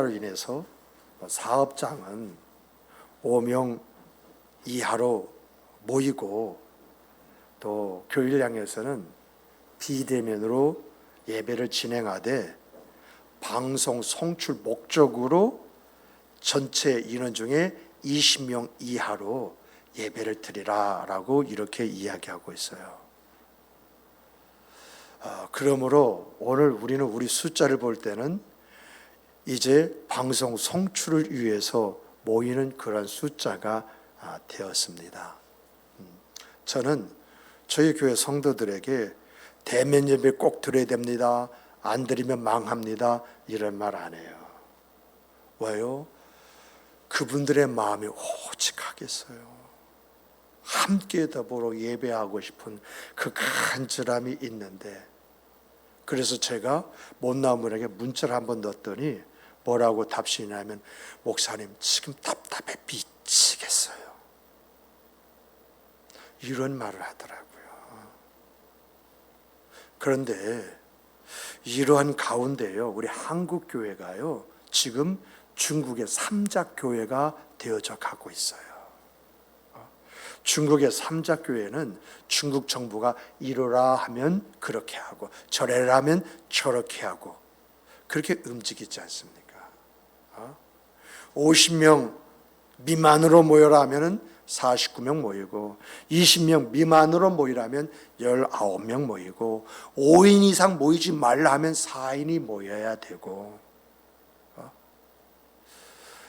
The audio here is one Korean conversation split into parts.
로 인해서 사업장은 5명 이하로 모이고 또 교일량에서는 비대면으로 예배를 진행하되 방송 송출 목적으로 전체 인원 중에 20명 이하로 예배를 드리라라고 이렇게 이야기하고 있어요. 그러므로 오늘 우리는 우리 숫자를 볼 때는 이제 방송 송출을 위해서 모이는 그런 숫자가 되었습니다. 저는 저희 교회 성도들에게 대면 예배 꼭 드려야 됩니다, 안 드리면 망합니다, 이런 말 안 해요. 왜요? 그분들의 마음이 오직하겠어요. 함께 더불어 예배하고 싶은 그 간절함이 있는데, 그래서 제가 못나무에게 문자를 한번 넣었더니 뭐라고 답신하면, 목사님 지금 답답해 미치겠어요, 이런 말을 하더라고요. 그런데 이러한 가운데요, 우리 한국교회가요 지금 중국의 삼작교회가 되어져 가고 있어요. 중국의 삼작교회는 중국 정부가 이러라 하면 그렇게 하고 저래라 하면 저렇게 하고 그렇게 움직이지 않습니까? 50명 미만으로 모여라 하면 49명 모이고, 20명 미만으로 모이라면 19명 모이고, 5인 이상 모이지 말라 하면 4인이 모여야 되고,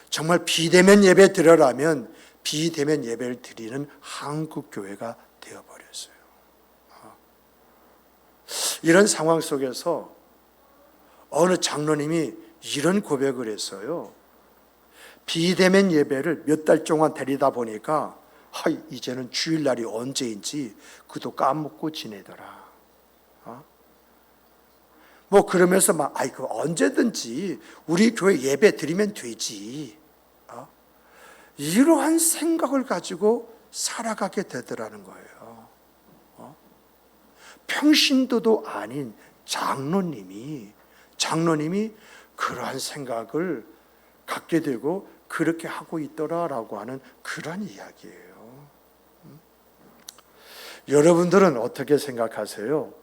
정말 비대면 예배 드려라면 비대면 예배를 드리는 한국교회가 되어버렸어요. 이런 상황 속에서 어느 장로님이 이런 고백을 했어요. 비대면 예배를 몇 달 동안 드리다 보니까 이제는 주일날이 언제인지 그도 까먹고 지내더라. 뭐 그러면서 그 언제든지 우리 교회 예배 드리면 되지, 이러한 생각을 가지고 살아가게 되더라는 거예요. 평신도도 아닌 장로님이 그러한 생각을 갖게 되고 그렇게 하고 있더라라고 하는 그런 이야기예요. 여러분들은 어떻게 생각하세요?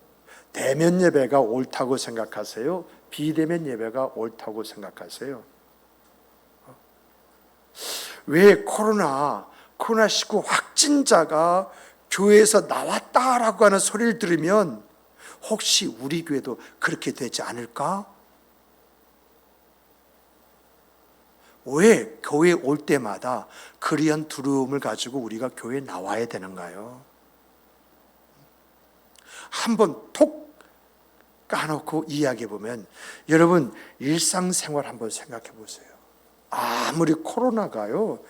대면 예배가 옳다고 생각하세요? 비대면 예배가 옳다고 생각하세요? 왜 코로나19 확진자가 교회에서 나왔다라고 하는 소리를 들으면 혹시 우리 교회도 그렇게 되지 않을까? 왜 교회에 올 때마다 그리한 두려움을 가지고 우리가 교회에 나와야 되는가요? 한번 톡 까놓고 이야기해 보면, 여러분 일상생활 한번 생각해 보세요. 아무리 코로나가요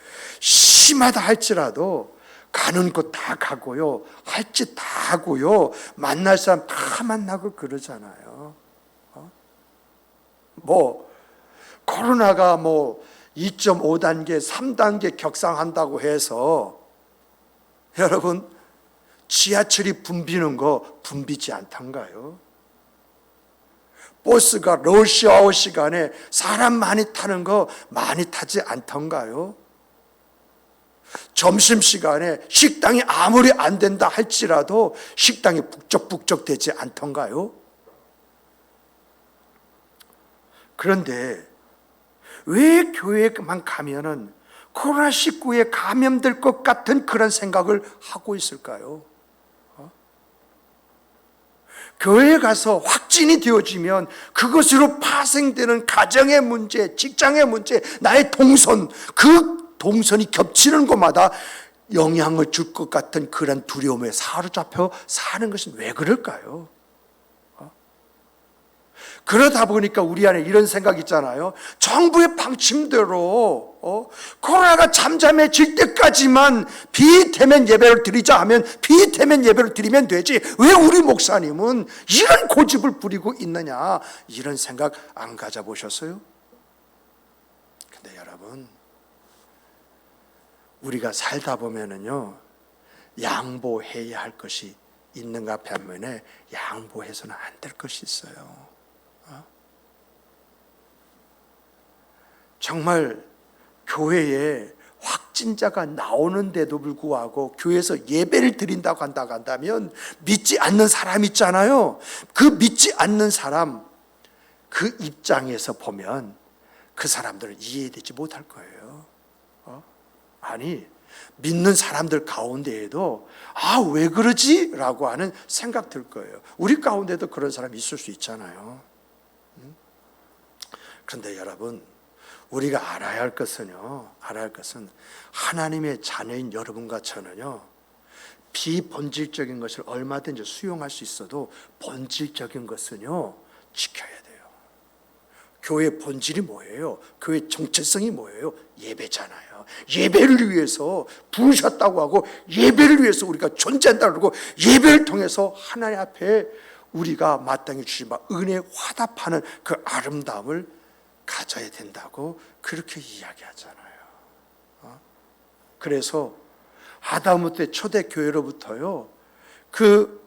심하다 할지라도 가는 곳 다 가고요, 할 짓 다 하고요, 만날 사람 다 만나고 그러잖아요. 코로나가 2.5단계, 3단계 격상한다고 해서 여러분 지하철이 붐비는 거 붐비지 않던가요? 버스가 러시아워 시간에 사람 많이 타는 거 많이 타지 않던가요? 점심시간에 식당이 아무리 안 된다 할지라도 식당이 북적북적 되지 않던가요? 그런데 왜 교회만 가면은 코로나19에 감염될 것 같은 그런 생각을 하고 있을까요? 교회에 가서 확진이 되어지면 그것으로 파생되는 가정의 문제, 직장의 문제, 나의 동선, 그 동선이 겹치는 곳마다 영향을 줄 것 같은 그런 두려움에 사로잡혀 사는 것은 왜 그럴까요? 그러다 보니까 우리 안에 이런 생각이 있잖아요. 정부의 방침대로 코로나가 잠잠해질 때까지만 비대면 예배를 드리자 하면 비대면 예배를 드리면 되지, 왜 우리 목사님은 이런 고집을 부리고 있느냐, 이런 생각 안 가져보셨어요? 근데 여러분, 우리가 살다 보면은요 양보해야 할 것이 있는가 반면에 양보해서는 안 될 것이 있어요. 정말 교회에 확진자가 나오는데도 불구하고 교회에서 예배를 드린다고 한다면 믿지 않는 사람 있잖아요. 그 믿지 않는 사람, 그 입장에서 보면 그 사람들은 이해되지 못할 거예요. 아니, 믿는 사람들 가운데에도 왜 그러지? 라고 하는 생각 들 거예요. 우리 가운데도 그런 사람이 있을 수 있잖아요. 그런데 여러분, 우리가 알아야 할 것은 하나님의 자녀인 여러분과 저는요, 비본질적인 것을 얼마든지 수용할 수 있어도 본질적인 것은요, 지켜야 돼요. 교회의 본질이 뭐예요? 교회의 정체성이 뭐예요? 예배잖아요. 예배를 위해서 부르셨다고 하고 예배를 위해서 우리가 존재한다고 그러고 예배를 통해서 하나님 앞에 우리가 마땅히 주신 바 은혜에 화답하는 그 아름다움을 가져야 된다고 그렇게 이야기하잖아요. 그래서 하다못해 초대교회로부터요, 그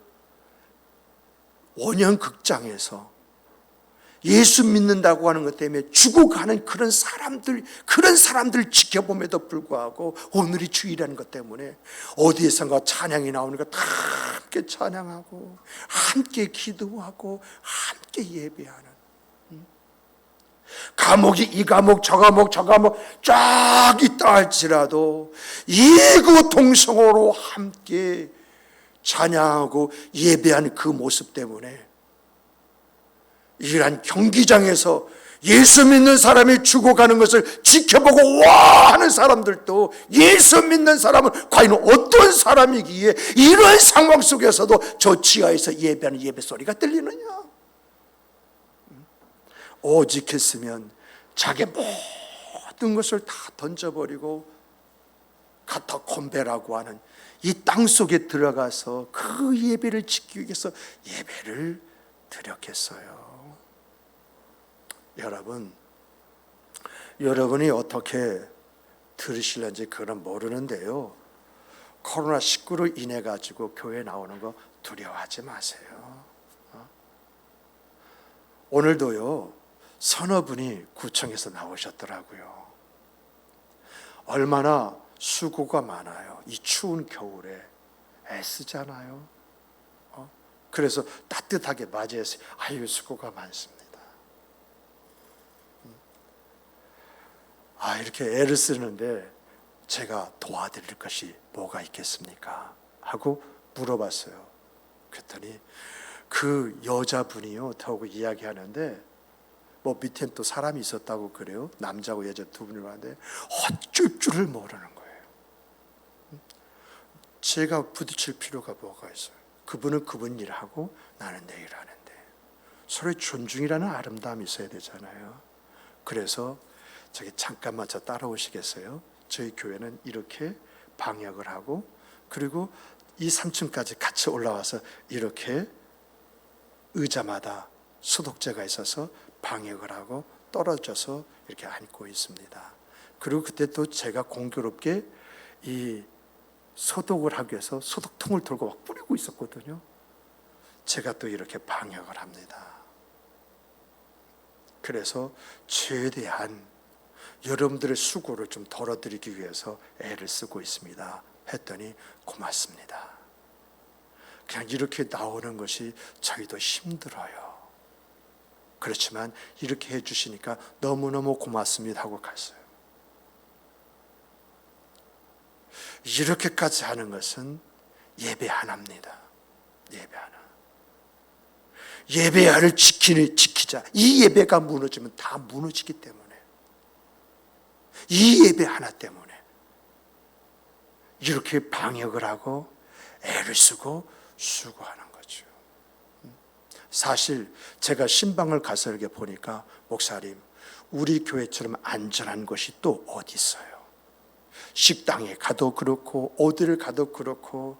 원형극장에서 예수 믿는다고 하는 것 때문에 죽어가는 그런 사람들 지켜봄에도 불구하고 오늘이 주일이라는 것 때문에 어디에선가 찬양이 나오니까 다 함께 찬양하고 함께 기도하고 함께 예배하는, 과목이 이 과목 저 과목 쫙 있다 할지라도 이구동성으로 함께 찬양하고 예배하는 그 모습 때문에 이러한 경기장에서 예수 믿는 사람이 죽어가는 것을 지켜보고 와 하는 사람들도 예수 믿는 사람은 과연 어떤 사람이기에 이런 상황 속에서도 저 지하에서 예배하는 예배 소리가 들리느냐? 오직 했으면 자기 모든 것을 다 던져버리고 카타콤베라고 하는 이 땅 속에 들어가서 그 예배를 지키기 위해서 예배를 드렸겠어요. 여러분이 어떻게 들으실는지 그건 모르는데요, 코로나19로 인해 가지고 교회 나오는 거 두려워하지 마세요. 오늘도요, 서너 분이 구청에서 나오셨더라고요. 얼마나 수고가 많아요. 이 추운 겨울에 애쓰잖아요. 그래서 따뜻하게 맞이했어요. 아유, 수고가 많습니다. 이렇게 애를 쓰는데 제가 도와드릴 것이 뭐가 있겠습니까? 하고 물어봤어요. 그랬더니 그 여자분이요, 타고 이야기하는데 뭐 밑엔 또 사람이 있었다고 그래요. 남자고 여자 두 분이 왔는데 어쩔 줄을 모르는 거예요. 제가 부딪힐 필요가 뭐가 있어요? 그분은 그분 일하고 나는 내 일하는데 서로의 존중이라는 아름다움이 있어야 되잖아요. 그래서 저기 잠깐만 저 따라오시겠어요? 저희 교회는 이렇게 방역을 하고 그리고 이 3층까지 같이 올라와서 이렇게 의자마다 소독제가 있어서 방역을 하고 떨어져서 이렇게 앉고 있습니다. 그리고 그때 또 제가 공교롭게 이 소독을 하기 위해서 소독통을 들고 막 뿌리고 있었거든요. 제가 또 이렇게 방역을 합니다. 그래서 최대한 여러분들의 수고를 좀 덜어드리기 위해서 애를 쓰고 있습니다. 했더니 고맙습니다. 그냥 이렇게 나오는 것이 저희도 힘들어요. 그렇지만 이렇게 해주시니까 너무너무 고맙습니다 하고 갔어요. 이렇게까지 하는 것은 예배 하나입니다. 예배 하나. 예배 하나를 지키자. 이 예배가 무너지면 다 무너지기 때문에, 이 예배 하나 때문에 이렇게 방역을 하고 애를 쓰고 수고하는 거죠. 사실 제가 신방을 가서 이렇게 보니까, 목사님, 우리 교회처럼 안전한 곳이 또 어디 있어요? 식당에 가도 그렇고 어디를 가도 그렇고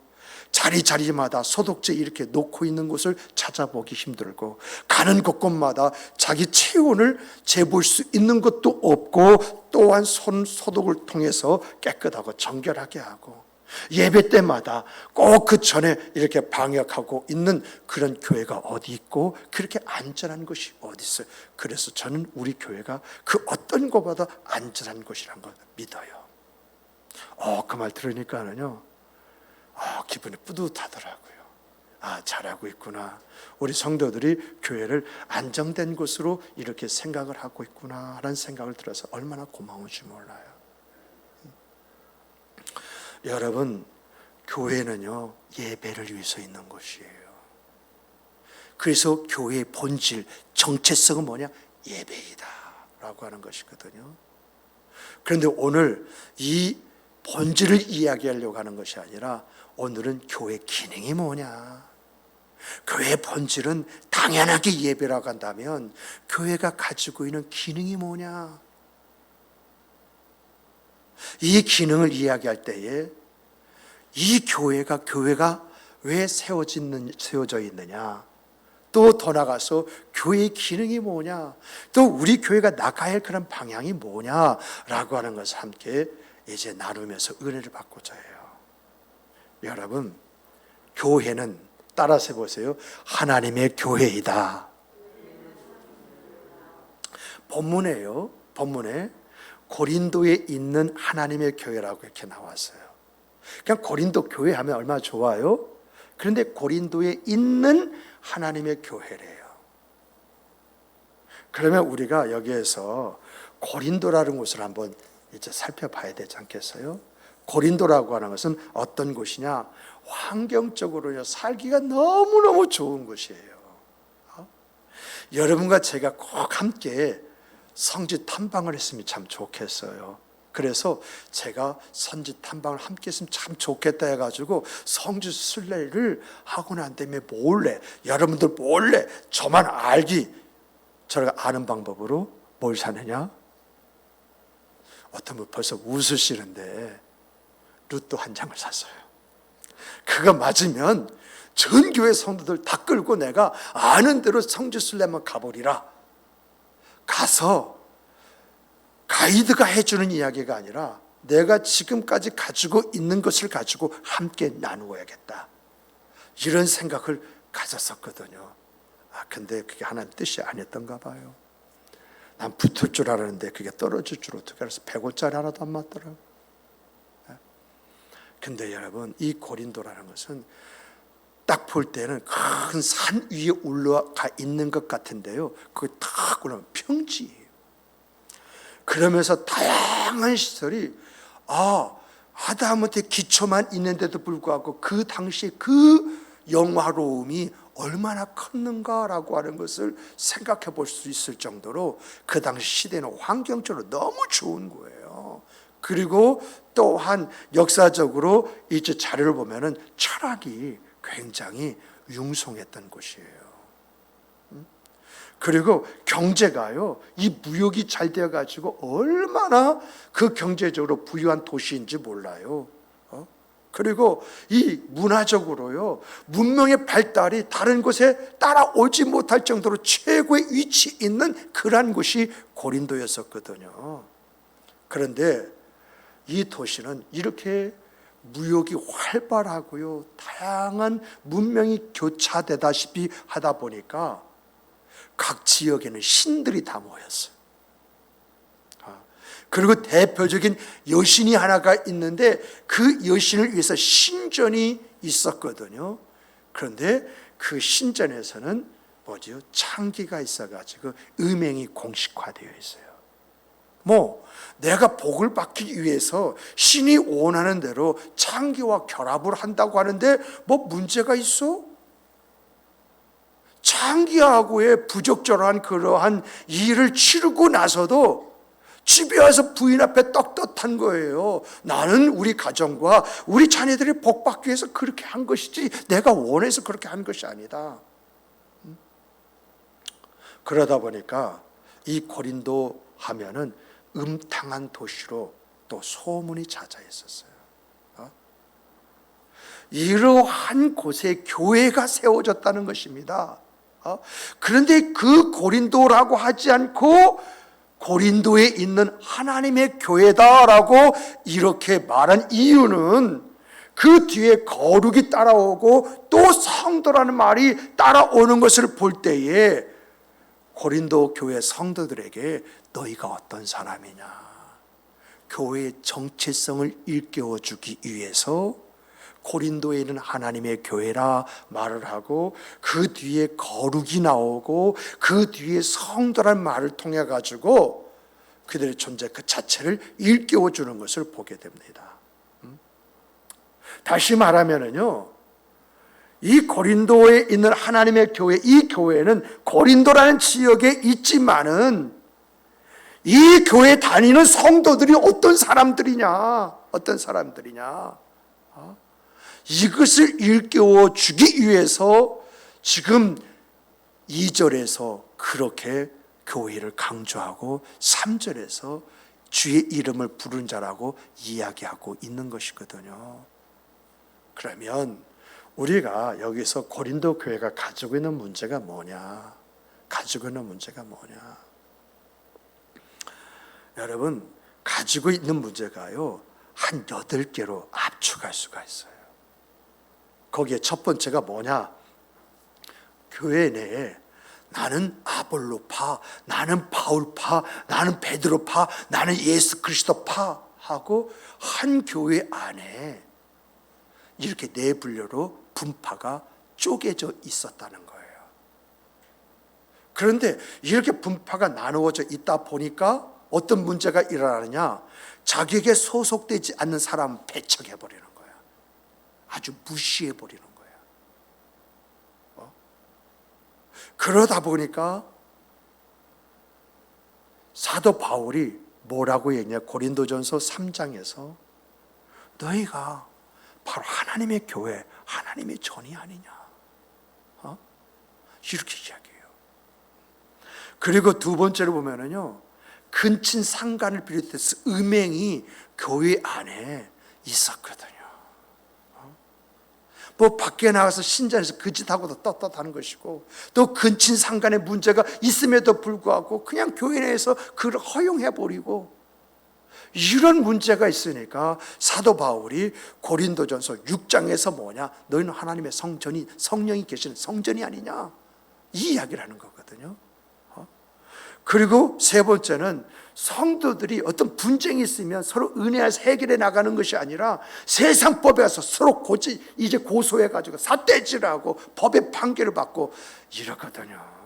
자리마다 소독제 이렇게 놓고 있는 곳을 찾아보기 힘들고, 가는 곳곳마다 자기 체온을 재볼 수 있는 것도 없고, 또한 손 소독을 통해서 깨끗하고 정결하게 하고, 예배 때마다 꼭 그 전에 이렇게 방역하고 있는 그런 교회가 어디 있고 그렇게 안전한 곳이 어디 있어요? 그래서 저는 우리 교회가 그 어떤 것보다 안전한 곳이란 걸 믿어요. 그 말 들으니까는요, 기분이 뿌듯하더라고요. 잘하고 있구나. 우리 성도들이 교회를 안정된 곳으로 이렇게 생각을 하고 있구나 라는 생각을 들어서 얼마나 고마운지 몰라요. 여러분, 교회는요, 예배를 위해서 있는 곳이에요. 그래서 교회의 본질, 정체성은 뭐냐? 예배이다 라고 하는 것이거든요. 그런데 오늘 이 본질을 이야기하려고 하는 것이 아니라 오늘은 교회 기능이 뭐냐? 교회의 본질은 당연하게 예배라고 한다면 교회가 가지고 있는 기능이 뭐냐? 이 기능을 이야기할 때에 이 교회가 왜 세워져 있느냐? 또 더 나가서 교회의 기능이 뭐냐? 또 우리 교회가 나가야 할 그런 방향이 뭐냐라고 하는 것을 함께 이제 나누면서 은혜를 받고자 해요. 여러분, 교회는 따라서 해보세요. 하나님의 교회이다. 본문에요. 본문에 고린도에 있는 하나님의 교회라고 이렇게 나왔어요. 그냥 고린도 교회 하면 얼마나 좋아요? 그런데 고린도에 있는 하나님의 교회래요. 그러면 우리가 여기에서 고린도라는 곳을 한번 이제 살펴봐야 되지 않겠어요? 고린도라고 하는 것은 어떤 곳이냐? 환경적으로 살기가 너무너무 좋은 곳이에요. 여러분과 제가 꼭 함께 성지 탐방을 했으면 참 좋겠어요. 그래서 제가 선지 탐방을 함께 했으면 참 좋겠다 해가지고 성지 순례를 하고 난 다음에 몰래, 여러분들 몰래 저만 저희가 아는 방법으로 뭘 사느냐? 어떤 분 벌써 웃으시는데 루또 한 장을 샀어요. 그거 맞으면 전 교회 성도들 다 끌고 내가 아는 대로 성지 순례만 가버리라. 가서 가이드가 해주는 이야기가 아니라 내가 지금까지 가지고 있는 것을 가지고 함께 나누어야겠다. 이런 생각을 가졌었거든요. 근데 그게 하나님 뜻이 아니었던가 봐요. 난 붙을 줄 알았는데 그게 떨어질 줄 어떻게 알았어? 100원짜리 하나도 안 맞더라고요. 근데 여러분, 이 고린도라는 것은 딱 볼 때는 큰 산 위에 올라가 있는 것 같은데요, 그게 딱 올라가면 평지예요. 그러면서 다양한 시설이 하다못해 기초만 있는데도 불구하고 그 당시에 그 영화로움이 얼마나 컸는가라고 하는 것을 생각해 볼 수 있을 정도로 그 당시 시대는 환경적으로 너무 좋은 거예요. 그리고 또한 역사적으로 이제 자료를 보면은 철학이 굉장히 융성했던 곳이에요. 그리고 경제가요, 이 무역이 잘 되어가지고 얼마나 그 경제적으로 부유한 도시인지 몰라요. 그리고 이 문화적으로요, 문명의 발달이 다른 곳에 따라오지 못할 정도로 최고의 위치 있는 그러한 곳이 고린도였었거든요. 그런데 이 도시는 이렇게 무역이 활발하고요, 다양한 문명이 교차되다시피 하다 보니까 각 지역에는 신들이 다 모였어요. 그리고 대표적인 여신이 하나가 있는데 그 여신을 위해서 신전이 있었거든요. 그런데 그 신전에서는 뭐죠? 창기가 있어가지고 음행이 공식화되어 있어요. 내가 복을 받기 위해서 신이 원하는 대로 창기와 결합을 한다고 하는데 문제가 있어? 창기하고의 부적절한 그러한 일을 치르고 나서도 집에 와서 부인 앞에 떳떳한 거예요. 나는 우리 가정과 우리 자녀들이 복 받기 위해서 그렇게 한 것이지 내가 원해서 그렇게 한 것이 아니다. 그러다 보니까 이 고린도 하면은 음탕한 도시로 또 소문이 자자했었어요. 이러한 곳에 교회가 세워졌다는 것입니다. 그런데 그 고린도라고 하지 않고 고린도에 있는 하나님의 교회다라고 이렇게 말한 이유는 그 뒤에 거룩이 따라오고 또 성도라는 말이 따라오는 것을 볼 때에 고린도 교회 성도들에게 너희가 어떤 사람이냐, 교회의 정체성을 일깨워 주기 위해서 고린도에 있는 하나님의 교회라 말을 하고 그 뒤에 거룩이 나오고 그 뒤에 성도라는 말을 통해 가지고 그들의 존재 그 자체를 일깨워 주는 것을 보게 됩니다. 다시 말하면은요, 이 고린도에 있는 하나님의 교회, 이 교회는 고린도라는 지역에 있지만은 이 교회 다니는 성도들이 어떤 사람들이냐, 이것을 일깨워 주기 위해서 지금 2절에서 그렇게 교회를 강조하고 3절에서 주의 이름을 부른 자라고 이야기하고 있는 것이거든요. 그러면 우리가 여기서 고린도 교회가 가지고 있는 문제가 뭐냐? 여러분, 가지고 있는 문제가요, 한 8개로 압축할 수가 있어요. 거기에 첫 번째가 뭐냐? 교회 내에 나는 아볼로파, 나는 바울파, 나는 베드로파, 나는 예수 그리스도파 하고 한 교회 안에 이렇게 네 분류로 분파가 쪼개져 있었다는 거예요. 그런데 이렇게 분파가 나누어져 있다 보니까 어떤 문제가 일어나느냐? 자기에게 소속되지 않는 사람 배척해버리는 거야. 아주 무시해버리는 거야. 그러다 보니까 사도 바울이 뭐라고 했냐? 고린도전서 3장에서 너희가 바로 하나님의 교회, 하나님의 전이 아니냐, 이렇게 이야기해요. 그리고 두 번째로 보면은요, 근친 상간을 비롯해서 음행이 교회 안에 있었거든요. 뭐 밖에 나가서 신전에서 그 짓하고도 떳떳하는 것이고, 또 근친 상간의 문제가 있음에도 불구하고 그냥 교회 내에서 그걸 허용해버리고, 이런 문제가 있으니까 사도 바울이 고린도전서 6장에서 뭐냐? 너희는 하나님의 성전이, 성령이 계시는 성전이 아니냐, 이 이야기를 하는 거거든요. 그리고 세 번째는 성도들이 어떤 분쟁이 있으면 서로 은혜해서 해결해 나가는 것이 아니라 세상법에 와서 서로 이제 고소해가지고 삿대질하고 법의 판결을 받고 이러거든요.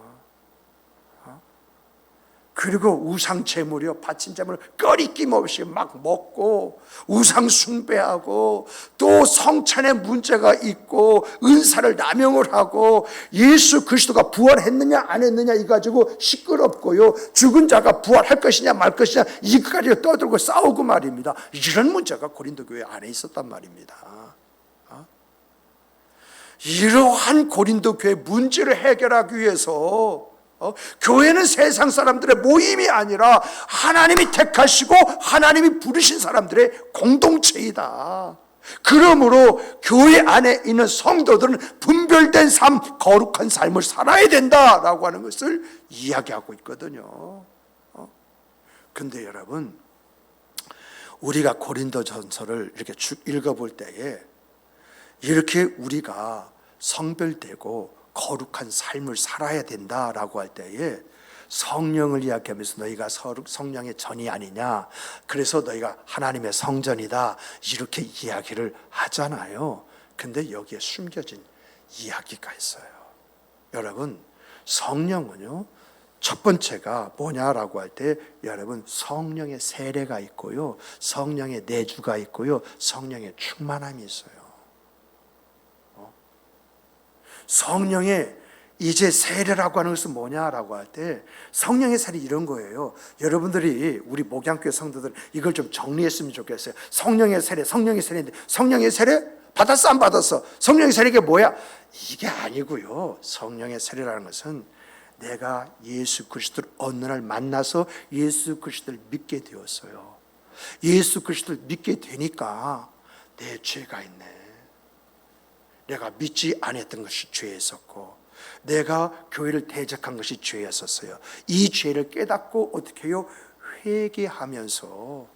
그리고 우상 제물이요, 바친 제물을 꺼리낌 없이 막 먹고 우상 숭배하고, 또 성찬에 문제가 있고 은사를 남용을 하고, 예수 그리스도가 부활했느냐 안 했느냐 이 가지고 시끄럽고요, 죽은 자가 부활할 것이냐 말 것이냐 이까지 떠들고 싸우고 말입니다. 이런 문제가 고린도 교회 안에 있었단 말입니다. 이러한 고린도 교회 문제를 해결하기 위해서 교회는 세상 사람들의 모임이 아니라 하나님이 택하시고 하나님이 부르신 사람들의 공동체이다. 그러므로 교회 안에 있는 성도들은 분별된 삶, 거룩한 삶을 살아야 된다라고 하는 것을 이야기하고 있거든요. 근데 여러분, 우리가 고린도전서를 이렇게 쭉 읽어볼 때에 이렇게 우리가 성별되고 거룩한 삶을 살아야 된다라고 할 때에 성령을 이야기하면서 너희가 성령의 전이 아니냐, 그래서 너희가 하나님의 성전이다, 이렇게 이야기를 하잖아요. 근데 여기에 숨겨진 이야기가 있어요. 여러분, 성령은요, 첫 번째가 뭐냐라고 할 때, 여러분, 성령의 세례가 있고요, 성령의 내주가 있고요, 성령의 충만함이 있어요. 성령의 이제 세례라고 하는 것은 뭐냐라고 할 때, 성령의 세례 이런 거예요. 여러분들이, 우리 목양교회 성도들 이걸 좀 정리했으면 좋겠어요. 성령의 세례인데 성령의 세례 받았어 안 받았어? 성령의 세례가 뭐야? 이게 아니고요. 성령의 세례라는 것은 내가 예수 그리스도를 어느 날 만나서 예수 그리스도를 믿게 되었어요. 예수 그리스도를 믿게 되니까 내 죄가 있네, 내가 믿지 않았던 것이 죄였었고, 내가 교회를 대적한 것이 죄였었어요. 이 죄를 깨닫고 어떻게 해요? 회개하면서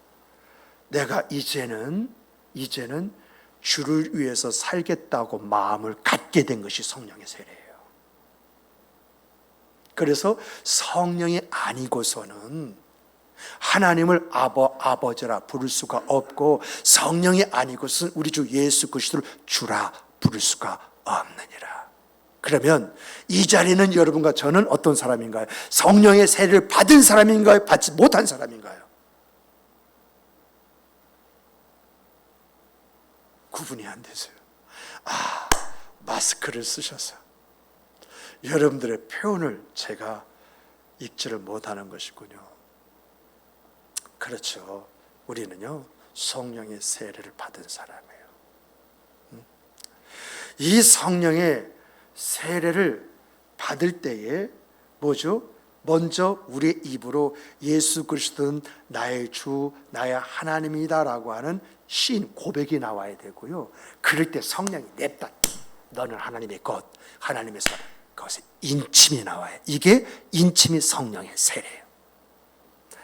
내가 이제는 주를 위해서 살겠다고 마음을 갖게 된 것이 성령의 세례예요. 그래서 성령이 아니고서는 하나님을 아버지라 부를 수가 없고, 성령이 아니고서는 우리 주 예수 그리스도를 주라 부를 수가 없느니라. 그러면 이 자리는 여러분과 저는 어떤 사람인가요? 성령의 세례를 받은 사람인가요? 받지 못한 사람인가요? 구분이 안 되세요. 마스크를 쓰셔서 여러분들의 표현을 제가 읽지를 못하는 것이군요. 그렇죠. 우리는요, 성령의 세례를 받은 사람이에요. 이 성령의 세례를 받을 때에 뭐죠? 먼저 우리의 입으로 예수 그리스도는 나의 주, 나의 하나님이다라고 하는 시인 고백이 나와야 되고요. 그럴 때 성령이 냅다 너는 하나님의 것, 하나님의 사람, 그것에 인침이 나와요. 이게 인침이 성령의 세례예요.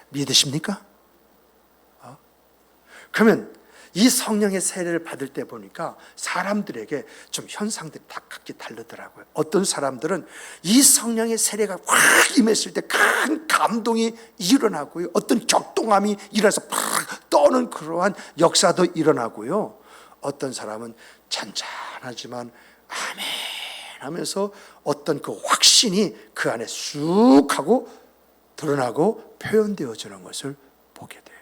믿으십니까? 그러면 이 성령의 세례를 받을 때 보니까 사람들에게 좀 현상들이 다 각기 다르더라고요. 어떤 사람들은 이 성령의 세례가 확 임했을 때 큰 감동이 일어나고요. 어떤 격동함이 일어나서 팍 떠는 그러한 역사도 일어나고요. 어떤 사람은 잔잔하지만 아멘 하면서 어떤 그 확신이 그 안에 쑥 하고 드러나고 표현되어지는 것을 보게 돼요.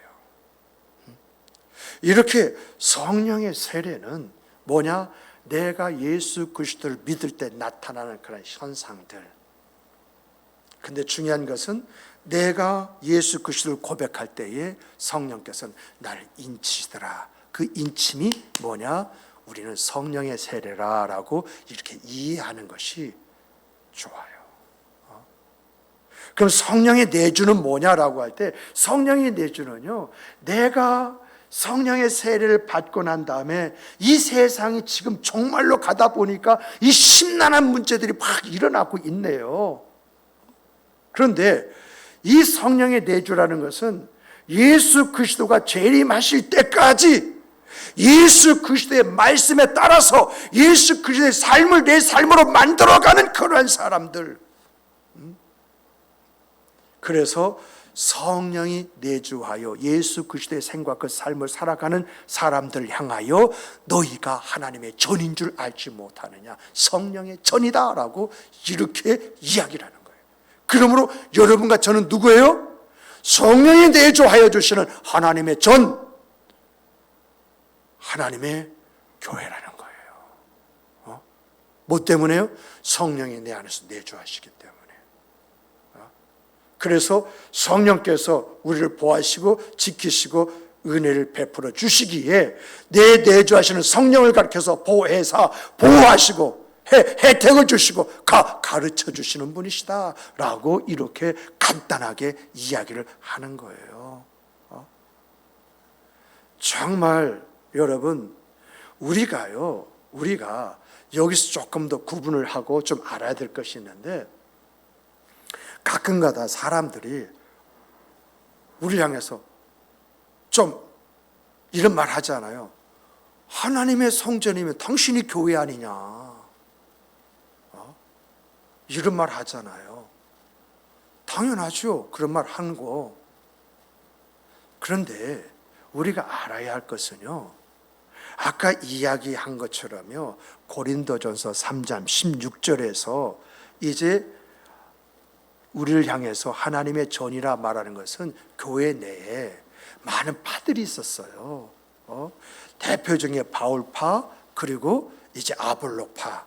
이렇게 성령의 세례는 뭐냐? 내가 예수 그리스도를 믿을 때 나타나는 그런 현상들. 근데 중요한 것은 내가 예수 그리스도를 고백할 때에 성령께서는 나를 인치시더라. 그 인침이 뭐냐? 우리는 성령의 세례라라고 이렇게 이해하는 것이 좋아요. 그럼 성령의 내주는 뭐냐라고 할 때, 성령의 내주는요, 내가 성령의 세례를 받고 난 다음에 이 세상이 지금 정말로 가다 보니까 이 심란한 문제들이 막 일어나고 있네요. 그런데 이 성령의 내주라는 것은 예수 그리스도가 재림하실 때까지 예수 그리스도의 말씀에 따라서 예수 그리스도의 삶을 내 삶으로 만들어가는 그러한 사람들. 그래서 성령이 내주하여 예수 그리스도의 생과 그 삶을 살아가는 사람들 향하여 너희가 하나님의 전인 줄 알지 못하느냐, 성령의 전이다라고 이렇게 이야기를 하는 거예요. 그러므로 여러분과 저는 누구예요? 성령이 내주하여 주시는 하나님의 전, 하나님의 교회라는 거예요. 뭐 때문에요? 성령이 내 안에서 내주하시기 때문에. 그래서 성령께서 우리를 보호하시고 지키시고 은혜를 베풀어 주시기에 내 내주하시는 성령을 가르쳐서 보호하시고 혜택을 주시고 가르쳐 주시는 분이시다 라고 이렇게 간단하게 이야기를 하는 거예요. 정말 여러분, 우리가 여기서 조금 더 구분을 하고 좀 알아야 될 것이 있는데, 가끔가다 사람들이 우리 향해서 좀 이런 말 하잖아요. 하나님의 성전이면 당신이 교회 아니냐, 이런 말 하잖아요. 당연하죠. 그런 말 하는 거. 그런데 우리가 알아야 할 것은요, 아까 이야기한 것처럼요, 고린도전서 3장 16절에서 이제 우리를 향해서 하나님의 전이라 말하는 것은 교회 내에 많은 파들이 있었어요. 대표 중에 바울파, 그리고 이제 아볼로파.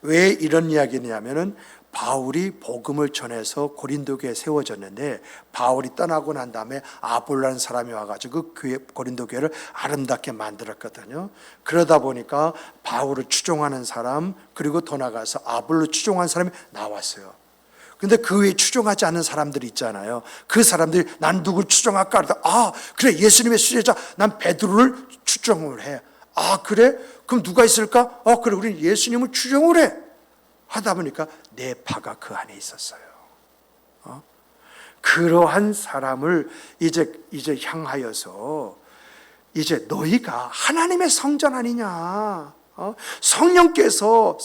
왜 이런 이야기냐면은 바울이 복음을 전해서 고린도 교회에 세워졌는데, 바울이 떠나고 난 다음에 아볼로라는 사람이 와가지고 고린도 교회를 아름답게 만들었거든요. 그러다 보니까 바울을 추종하는 사람, 그리고 더 나가서 아볼로 추종한 사람이 나왔어요. 근데 그 외에 추종하지 않는 사람들이 있잖아요. 그 사람들이 난 누굴 추종할까? 그래, 예수님의 수제자 난 베드로를 추종을 해. 그래? 그럼 누가 있을까? 그래, 우리는 예수님을 추종을 해. 하다 보니까 네 파가 그 안에 있었어요. 그러한 사람을 이제 향하여서 이제 너희가 하나님의 성전 아니냐. 성령께서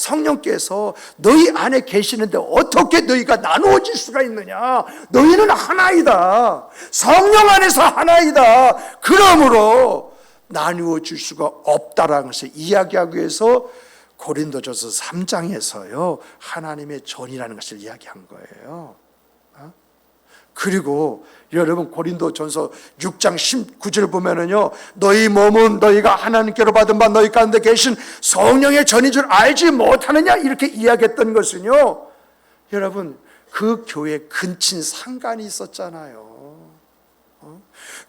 너희 안에 계시는데 어떻게 너희가 나누어질 수가 있느냐. 너희는 하나이다. 성령 안에서 하나이다. 그러므로 나누어질 수가 없다라는 것을 이야기하기 위해서 고린도전서 3장에서요 하나님의 전이라는 것을 이야기한 거예요. 그리고 여러분 고린도전서 6장 19절 보면은요, 너희 몸은 너희가 하나님께로 받은 바 너희 가운데 계신 성령의 전인 줄 알지 못하느냐 이렇게 이야기했던 것은요, 여러분 그 교회에 근친 상간이 있었잖아요.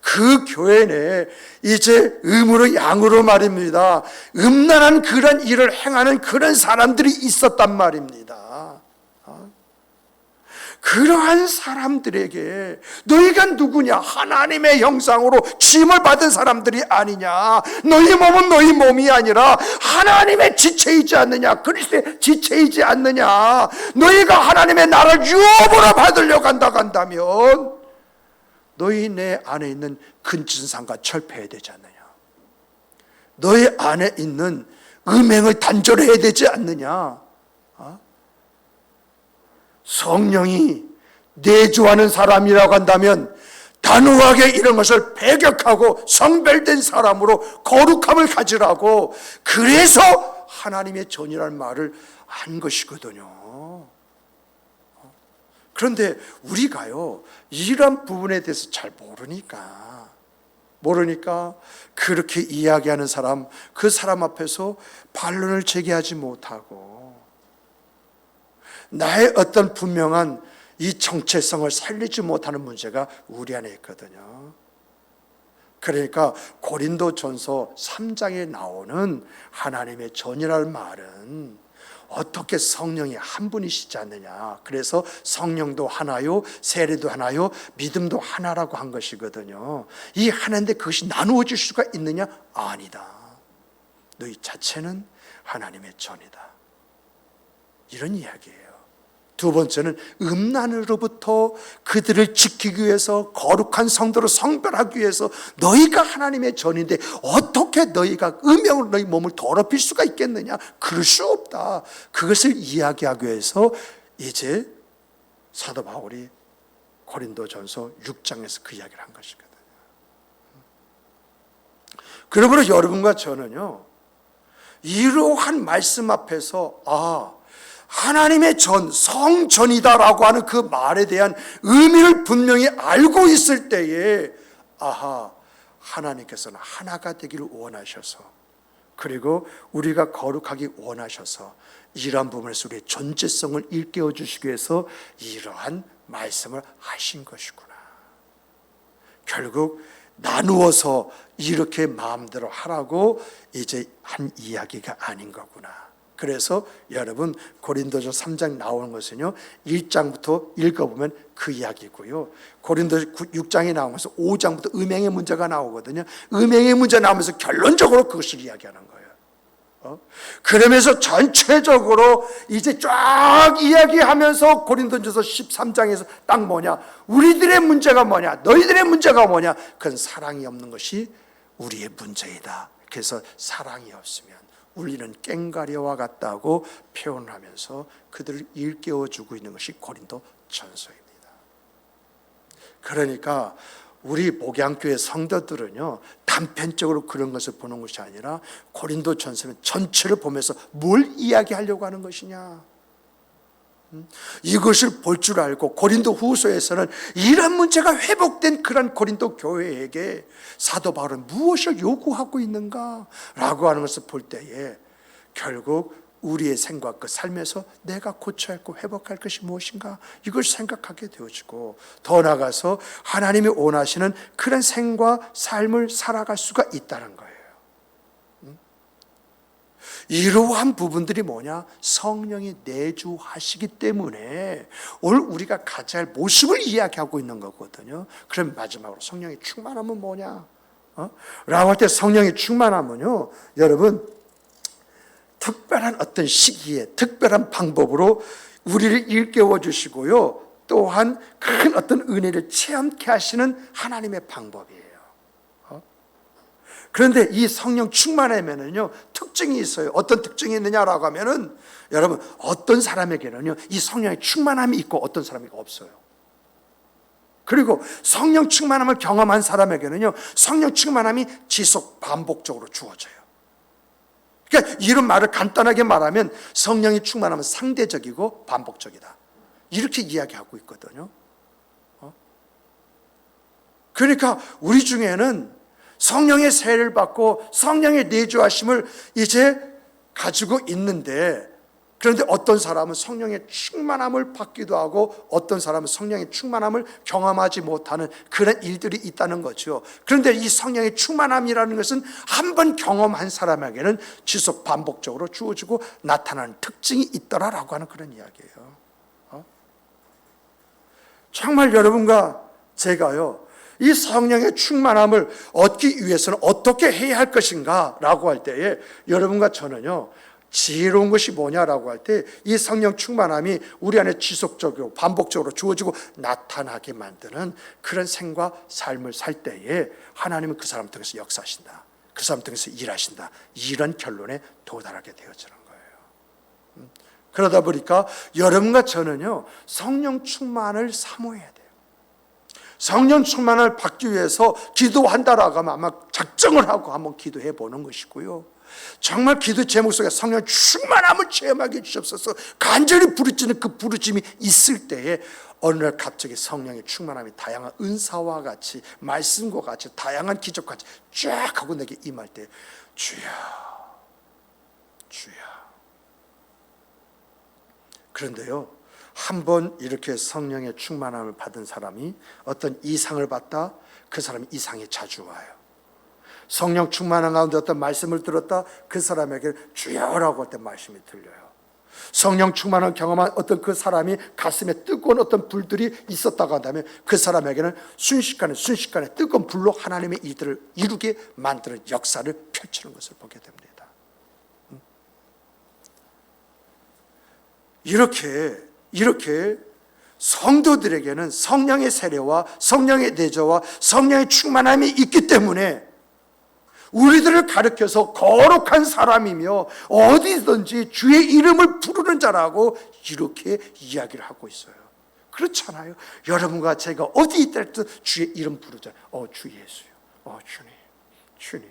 그 교회 내에 이제 음으로 양으로 말입니다, 음란한 그런 일을 행하는 그런 사람들이 있었단 말입니다. 그러한 사람들에게 너희가 누구냐? 하나님의 형상으로 지음을 받은 사람들이 아니냐? 너희 몸은 너희 몸이 아니라 하나님의 지체이지 않느냐? 그리스도의 지체이지 않느냐? 너희가 하나님의 나라를 유업으로 받으려고 한다면 너희 내 안에 있는 근친상과 철폐해야 되지 않느냐? 너희 안에 있는 음행을 단절해야 되지 않느냐? 성령이 내주하는 사람이라고 한다면 단호하게 이런 것을 배격하고 성별된 사람으로 거룩함을 가지라고, 그래서 하나님의 전이라는 말을 한 것이거든요. 그런데 우리가요 이런 부분에 대해서 잘 모르니까 그렇게 이야기하는 사람, 그 사람 앞에서 반론을 제기하지 못하고 나의 어떤 분명한 이 정체성을 살리지 못하는 문제가 우리 안에 있거든요. 그러니까 고린도전서 3장에 나오는 하나님의 전이라는 말은 어떻게 성령이 한 분이시지 않느냐, 그래서 성령도 하나요, 세례도 하나요, 믿음도 하나라고 한 것이거든요. 이 하나인데 그것이 나누어질 수가 있느냐? 아니다. 너희 자체는 하나님의 전이다, 이런 이야기예요. 두 번째는 음란으로부터 그들을 지키기 위해서, 거룩한 성도로 성별하기 위해서 너희가 하나님의 전인데 어떻게 너희가 음행으로 너희 몸을 더럽힐 수가 있겠느냐? 그럴 수 없다. 그것을 이야기하기 위해서 이제 사도 바울이 고린도전서 6장에서 그 이야기를 한 것이거든요. 그러므로 여러분과 저는요 이러한 말씀 앞에서 하나님의 전, 성전이다라고 하는 그 말에 대한 의미를 분명히 알고 있을 때에 하나님께서는 하나가 되기를 원하셔서, 그리고 우리가 거룩하기 원하셔서 이러한 부분에서 우리의 존재성을 일깨워 주시기 위해서 이러한 말씀을 하신 것이구나. 결국 나누어서 이렇게 마음대로 하라고 이제 한 이야기가 아닌 거구나. 그래서 여러분 고린도전서 3장 나오는 것은요 1장부터 읽어보면 그 이야기고요, 고린도전서 6장에 나오는 것은 5장부터 음행의 문제가 나오거든요. 음행의 문제 나오면서 결론적으로 그것을 이야기하는 거예요. 그러면서 전체적으로 이제 쫙 이야기하면서 고린도전서 13장에서 딱 뭐냐, 우리들의 문제가 뭐냐, 너희들의 문제가 뭐냐, 그건 사랑이 없는 것이 우리의 문제이다. 그래서 사랑이 없으면 우리는 꽹과리와 같다고 표현하면서 그들을 일깨워주고 있는 것이 고린도 전서입니다. 그러니까 우리 목양교회 성도들은요 단편적으로 그런 것을 보는 것이 아니라 고린도 전서는 전체를 보면서 뭘 이야기하려고 하는 것이냐, 이것을 볼 줄 알고 고린도 후서에서는 이런 문제가 회복된 그런 고린도 교회에게 사도 바울은 무엇을 요구하고 있는가 라고 하는 것을 볼 때에 결국 우리의 생각과 삶에서 내가 고쳐야 할 것, 회복할 것이 무엇인가, 이걸 생각하게 되어지고, 더 나아가서 하나님이 원하시는 그런 생과 삶을 살아갈 수가 있다는 거예요. 이러한 부분들이 뭐냐, 성령이 내주하시기 때문에 오늘 우리가 가져야 할 모습을 이야기하고 있는 거거든요. 그럼 마지막으로 성령의 충만함은 뭐냐 라고 할 때, 성령의 충만함은요 여러분 특별한 어떤 시기에 특별한 방법으로 우리를 일깨워 주시고요, 또한 큰 어떤 은혜를 체험케 하시는 하나님의 방법이에요. 그런데 이 성령 충만하면은요, 특징이 있어요. 어떤 특징이 있느냐라고 하면은, 여러분, 어떤 사람에게는요, 이 성령의 충만함이 있고 어떤 사람이 없어요. 그리고 성령 충만함을 경험한 사람에게는요, 성령 충만함이 지속 반복적으로 주어져요. 그러니까 이런 말을 간단하게 말하면 성령이 충만함은 상대적이고 반복적이다, 이렇게 이야기하고 있거든요. 그러니까 우리 중에는 성령의 세례를 받고 성령의 내주하심을 이제 가지고 있는데, 그런데 어떤 사람은 성령의 충만함을 받기도 하고 어떤 사람은 성령의 충만함을 경험하지 못하는 그런 일들이 있다는 거죠. 그런데 이 성령의 충만함이라는 것은 한 번 경험한 사람에게는 지속 반복적으로 주어지고 나타나는 특징이 있더라라고 하는 그런 이야기예요. 정말 여러분과 제가요, 이 성령의 충만함을 얻기 위해서는 어떻게 해야 할 것인가 라고 할 때에, 여러분과 저는요, 지혜로운 것이 뭐냐라고 할 때, 이 성령 충만함이 우리 안에 지속적으로 반복적으로 주어지고 나타나게 만드는 그런 생과 삶을 살 때에 하나님은 그 사람 통해서 역사하신다, 그 사람 통해서 일하신다, 이런 결론에 도달하게 되어지는 거예요. 그러다 보니까 여러분과 저는요, 성령 충만을 사모해야 돼요. 성령 충만을 받기 위해서 기도한다라고 하면 아마 작정을 하고 한번 기도해 보는 것이고요, 정말 기도 제목 속에 성령 충만함을 체험하게 해주옵소서 간절히 부르짖는 그 부르짖음이 있을 때에 어느 날 갑자기 성령의 충만함이 다양한 은사와 같이, 말씀과 같이, 다양한 기적과 같이 쫙 하고 내게 임할 때, 주여 주여. 그런데요, 한번 이렇게 성령의 충만함을 받은 사람이 어떤 이상을 받다, 그 사람이 이상이 자주 와요. 성령 충만한 가운데 어떤 말씀을 들었다, 그 사람에게 주여라고 할 때 말씀이 들려요. 성령 충만을 경험한 어떤 그 사람이 가슴에 뜨거운 어떤 불들이 있었다고 한다면 그 사람에게는 순식간에 뜨거운 불로 하나님의 일들을 이루게 만드는 역사를 펼치는 것을 보게 됩니다. 이렇게 성도들에게는 성령의 세례와 성령의 내조와 성령의 충만함이 있기 때문에 우리들을 가르쳐서 거룩한 사람이며 어디든지 주의 이름을 부르는 자라고 이렇게 이야기를 하고 있어요. 그렇잖아요. 여러분과 제가 어디 있더라도 주의 이름 부르자. 주 예수요. 주님.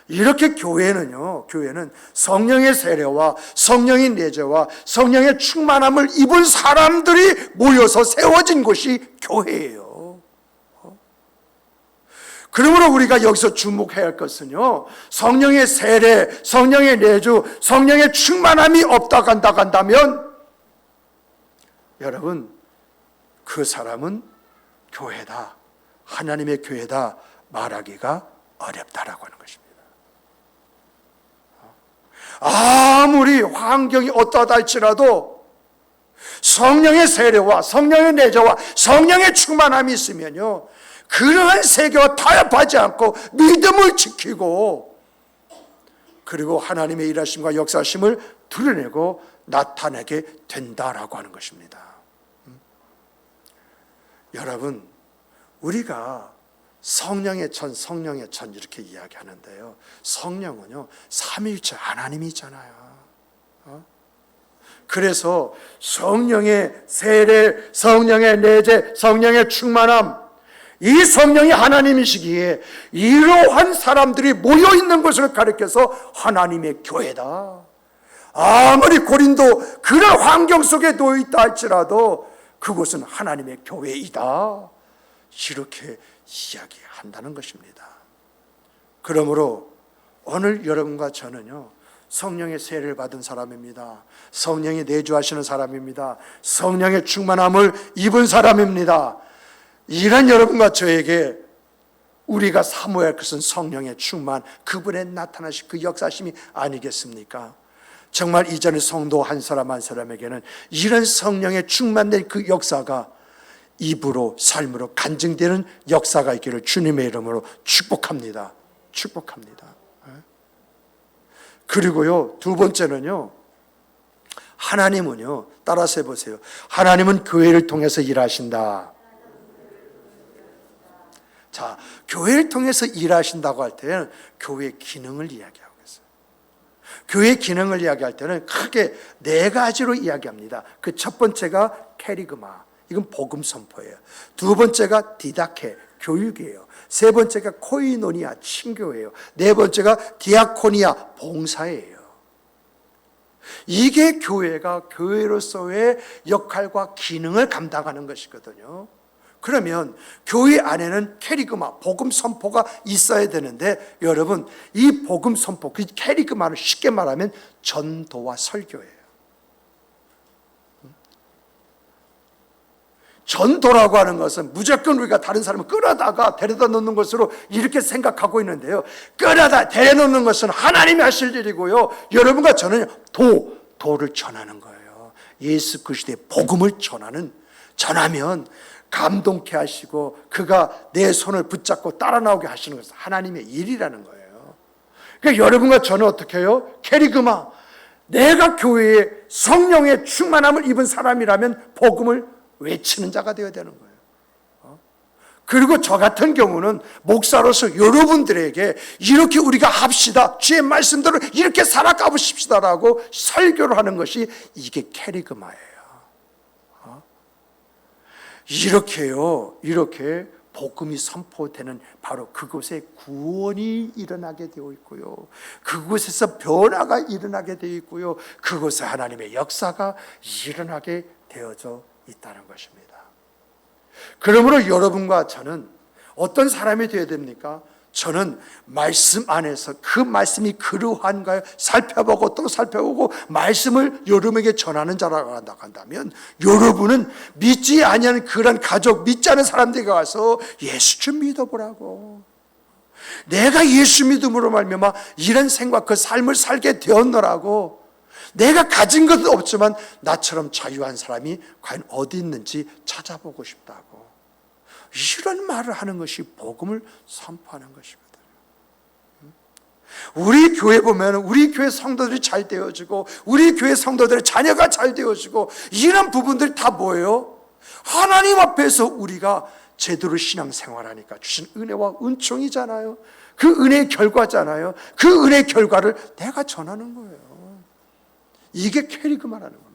이렇게 교회는 성령의 세례와 성령의 내재와 성령의 충만함을 입은 사람들이 모여서 세워진 곳이 교회예요. 그러므로 우리가 여기서 주목해야 할 것은요, 성령의 세례, 성령의 내주, 성령의 충만함이 없다 간다면 여러분, 그 사람은 교회다, 하나님의 교회다 말하기가 어렵다라고 하는 것입니다. 아무리 환경이 어떠하다 할지라도 성령의 세례와 성령의 내조와 성령의 충만함이 있으면요, 그러한 세계와 타협하지 않고 믿음을 지키고 그리고 하나님의 일하심과 역사하심을 드러내고 나타내게 된다라고 하는 것입니다. 여러분, 우리가 성령의 천 이렇게 이야기하는데요, 성령은요 삼위일체 하나님이잖아요. 그래서 성령의 세례, 성령의 내재, 성령의 충만함, 이 성령이 하나님이시기에 이러한 사람들이 모여있는 것을 가리켜서 하나님의 교회다. 아무리 고린도 그런 환경 속에 놓여있다 할지라도 그곳은 하나님의 교회이다, 이렇게 이야기한다는 것입니다. 그러므로 오늘 여러분과 저는요, 성령의 세례를 받은 사람입니다. 성령이 내주하시는 사람입니다. 성령의 충만함을 입은 사람입니다. 이런 여러분과 저에게 우리가 사모해야 할 것은 성령의 충만, 그분의 나타나신 그 역사심이 아니겠습니까? 정말 이전에 성도 한 사람 한 사람에게는 이런 성령의 충만된 그 역사가 입으로 삶으로 간증되는 역사가 있기를 주님의 이름으로 축복합니다. 그리고요, 두 번째는요, 하나님은요, 따라서 해보세요. 하나님은 교회를 통해서 일하신다. 자, 교회를 통해서 일하신다고 할 때는 교회의 기능을 이야기하고 있어요. 교회의 기능을 이야기할 때는 크게 네 가지로 이야기합니다. 그 첫 번째가 캐리그마, 이건 복음 선포예요. 두 번째가 디다케, 교육이에요. 세 번째가 코이노니아, 친교예요. 네 번째가 디아코니아, 봉사예요. 이게 교회가 교회로서의 역할과 기능을 감당하는 것이거든요. 그러면 교회 안에는 캐리그마, 복음 선포가 있어야 되는데, 여러분, 이 복음 선포, 그 캐리그마를 쉽게 말하면 전도와 설교예요. 전도라고 하는 것은 무조건 우리가 다른 사람을 끌어다가 데려다 놓는 것으로 이렇게 생각하고 있는데요, 끌어다 데려놓는 것은 하나님이 하실 일이고요, 여러분과 저는 도를 전하는 거예요. 예수 그리스도의 복음을 전하면 감동케 하시고 그가 내 손을 붙잡고 따라 나오게 하시는 것은 하나님의 일이라는 거예요. 그러니까 여러분과 저는 어떻게 해요? 캐리그마, 내가 교회에 성령의 충만함을 입은 사람이라면 복음을 외치는 자가 되어야 되는 거예요. 그리고 저 같은 경우는 목사로서 여러분들에게 이렇게 우리가 합시다, 주의 말씀대로 이렇게 살아가 보십시다라고 설교를 하는 것이 이게 캐리그마예요. 이렇게 복음이 선포되는 바로 그곳에 구원이 일어나게 되어 있고요, 그곳에서 변화가 일어나게 되어 있고요, 그곳에 하나님의 역사가 일어나게 되어져 있다는 것입니다. 그러므로 여러분과 저는 어떤 사람이 되어야 됩니까? 저는 말씀 안에서 그 말씀이 그러한가요? 살펴보고 또 살펴보고 말씀을 여러분에게 전하는 자라고 한다면, 여러분은 믿지 아니하는 그런 가족, 믿지 않은 사람들에게 가서 예수 좀 믿어보라고, 내가 예수 믿음으로 말미암아 이런 생각, 그 삶을 살게 되었노라고, 내가 가진 것은 없지만 나처럼 자유한 사람이 과연 어디 있는지 찾아보고 싶다고, 이런 말을 하는 것이 복음을 선포하는 것이거든요. 우리 교회 보면 우리 교회 성도들이 잘 되어지고 우리 교회 성도들의 자녀가 잘 되어지고, 이런 부분들이 다 뭐예요? 하나님 앞에서 우리가 제대로 신앙생활하니까 주신 은혜와 은총이잖아요. 그 은혜의 결과잖아요. 그 은혜의 결과를 내가 전하는 거예요. 이게 캐리그마라는 겁니다.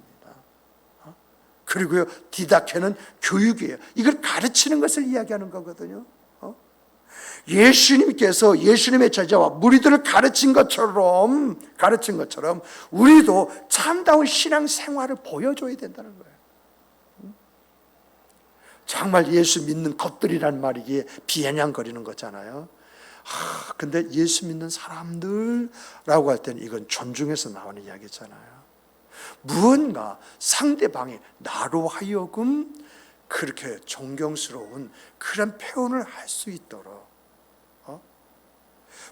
그리고요, 디다케는 교육이에요. 이걸 가르치는 것을 이야기하는 거거든요. 예수님께서 예수님의 제자와 무리들을 가르친 것처럼 우리도 참다운 신앙생활을 보여줘야 된다는 거예요. 정말 예수 믿는 것들이란 말이기에 비아냥거리는 거잖아요. 근데 예수 믿는 사람들라고 할 때는 이건 존중해서 나오는 이야기잖아요. 무언가 상대방이 나로 하여금 그렇게 존경스러운 그런 표현을 할 수 있도록,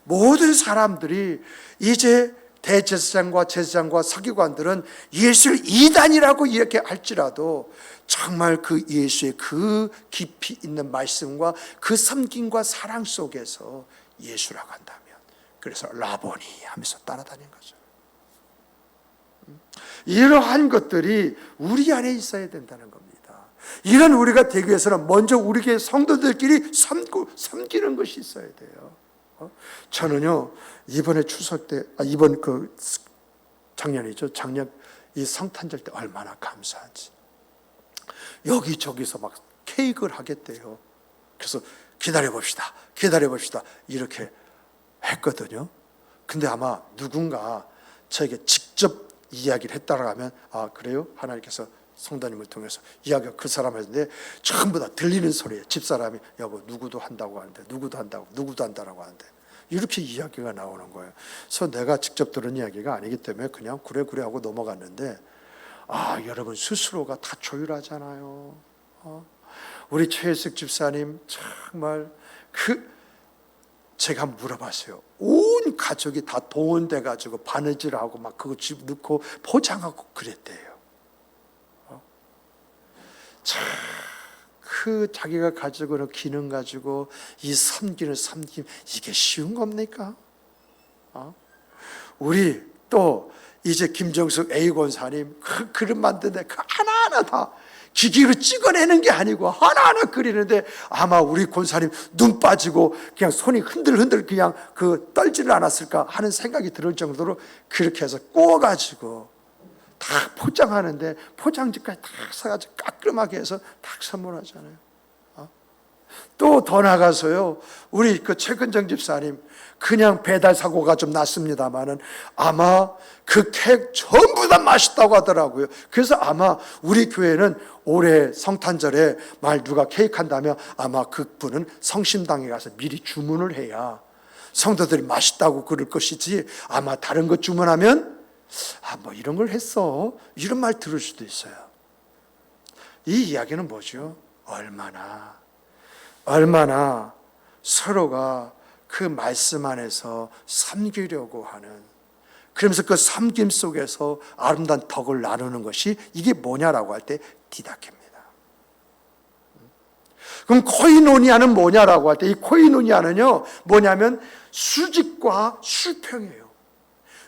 모든 사람들이 이제 대제사장과 제사장과 서기관들은 예수를 이단이라고 이렇게 할지라도 정말 그 예수의 그 깊이 있는 말씀과 그 섬김과 사랑 속에서 예수라고 한다면, 그래서 라보니 하면서 따라다니는 거죠. 이러한 것들이 우리 안에 있어야 된다는 겁니다. 이런 우리가 되기 위해서는 먼저 우리 교회 성도들끼리 섬기는 것이 있어야 돼요. 저는요, 이번에 추석 때, 이번 작년이죠. 작년 이 성탄절 때 얼마나 감사한지. 여기저기서 막 케이크를 하겠대요. 그래서 기다려봅시다. 이렇게 했거든요. 근데 아마 누군가 저에게 직접 이야기를 했다고 하면, 그래요? 하나님께서 성도님을 통해서 이야기가 그 사람 했는데 전부 다 들리는 소리에 집사람이 여보 누구도 한다고 하는데 누구도 한다라고 하는데 이렇게 이야기가 나오는 거예요. 그래서 내가 직접 들은 이야기가 아니기 때문에 그냥 그래 하고 넘어갔는데, 여러분 스스로가 다 조율하잖아요. 우리 최혜숙 집사님 정말 제가 물어봤어요. 온 가족이 다 동원돼 가지고 바느질하고 막 그거 집 넣고 포장하고 그랬대요. 그 자기가 가지고 있는 기능 가지고 이 섬김 이게 쉬운 겁니까? 우리 또 이제 김정숙 A 권사님 그 그릇 만드는데 그 하나하나 다 기기로 찍어내는 게 아니고 하나하나 그리는데 아마 우리 권사님 눈 빠지고 그냥 손이 흔들흔들 그냥 떨지를 않았을까 하는 생각이 들 정도로 그렇게 해서 구워가지고 다 포장하는데 포장지까지 다 사가지고 깔끔하게 해서 딱 선물하잖아요. 또 더 나가서요, 우리 최근정 집사님 그냥 배달 사고가 좀 났습니다만은 아마 그 케이크 전부 다 맛있다고 하더라고요. 그래서 아마 우리 교회는 올해 성탄절에 만약 누가 케이크 한다면 아마 그분은 성심당에 가서 미리 주문을 해야 성도들이 맛있다고 그럴 것이지, 아마 다른 것 주문하면 뭐 이런 걸 했어 이런 말 들을 수도 있어요. 이 이야기는 뭐죠? 얼마나 서로가 그 말씀 안에서 섬기려고 하는, 그러면서 그 섬김 속에서 아름다운 덕을 나누는 것이 이게 뭐냐라고 할 때 디다케입니다. 그럼 코이노니아는 뭐냐라고 할 때 이 코이노니아는요 뭐냐면 수직과 수평이에요.